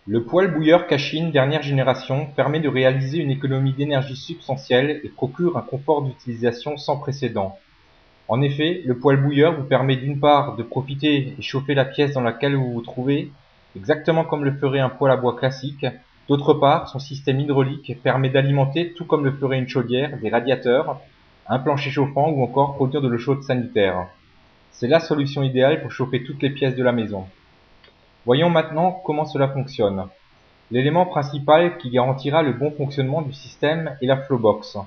Le poêle bouilleur Cashin dernière génération permet de réaliser une économie d'énergie substantielle et procure un confort d'utilisation sans précédent. En effet, le poêle bouilleur vous permet d'une part de profiter et chauffer la pièce dans laquelle vous vous trouvez, exactement comme le ferait un poêle à bois classique. D'autre part, son système hydraulique permet d'alimenter, tout comme le ferait une chaudière, des radiateurs, un plancher chauffant ou encore produire de l'eau chaude sanitaire. C'est la solution idéale pour chauffer toutes les pièces de la maison. Voyons maintenant comment cela fonctionne. L'élément principal qui garantira le bon fonctionnement du système est la Flowbox.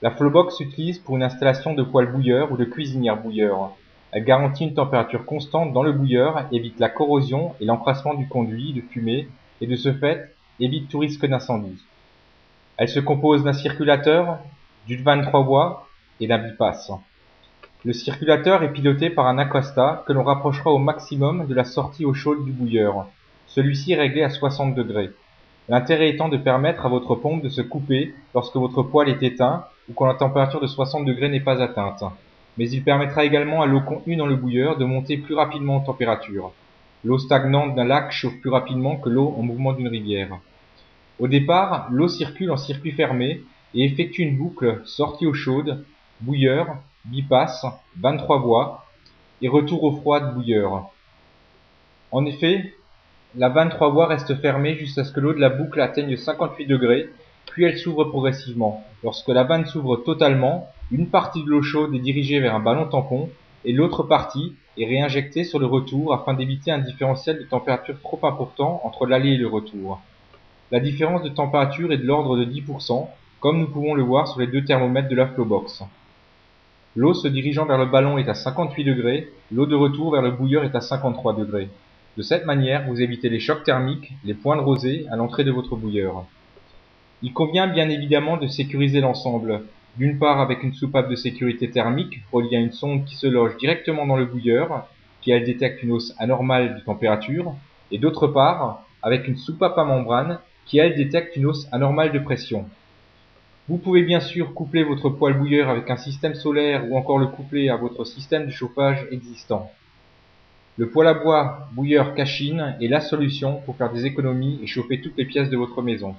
La Flowbox s'utilise pour une installation de poêle bouilleur ou de cuisinière bouilleur. Elle garantit une température constante dans le bouilleur, évite la corrosion et l'encrassement du conduit de fumée et de ce fait évite tout risque d'incendie. Elle se compose d'un circulateur, d'une 23 voies et d'un bipasse. Le circulateur est piloté par un accostat que l'on rapprochera au maximum de la sortie eau chaude du bouilleur, celui-ci réglé à 60 degrés. L'intérêt étant de permettre à votre pompe de se couper lorsque votre poêle est éteint ou quand la température de 60 degrés n'est pas atteinte. Mais il permettra également à l'eau contenue dans le bouilleur de monter plus rapidement en température. L'eau stagnante d'un lac chauffe plus rapidement que l'eau en mouvement d'une rivière. Au départ, l'eau circule en circuit fermé et effectue une boucle sortie eau chaude, bouilleur, bipasse, 23 voies et retour au froid de bouilleur. En effet, la 23 voies reste fermée jusqu'à ce que l'eau de la boucle atteigne 58 degrés, puis elle s'ouvre progressivement. Lorsque la vanne s'ouvre totalement, une partie de l'eau chaude est dirigée vers un ballon tampon et l'autre partie est réinjectée sur le retour afin d'éviter un différentiel de température trop important entre l'aller et le retour. La différence de température est de l'ordre de 10%, comme nous pouvons le voir sur les deux thermomètres de la Flowbox. L'eau se dirigeant vers le ballon est à 58 degrés, l'eau de retour vers le bouilleur est à 53 degrés. De cette manière, vous évitez les chocs thermiques, les points de rosée à l'entrée de votre bouilleur. Il convient bien évidemment de sécuriser l'ensemble, d'une part avec une soupape de sécurité thermique reliée à une sonde qui se loge directement dans le bouilleur, qui elle détecte une hausse anormale de température, et d'autre part avec une soupape à membrane qui elle détecte une hausse anormale de pression. Vous pouvez bien sûr coupler votre poêle bouilleur avec un système solaire ou encore le coupler à votre système de chauffage existant. Le poêle à bois bouilleur Cashin est la solution pour faire des économies et chauffer toutes les pièces de votre maison.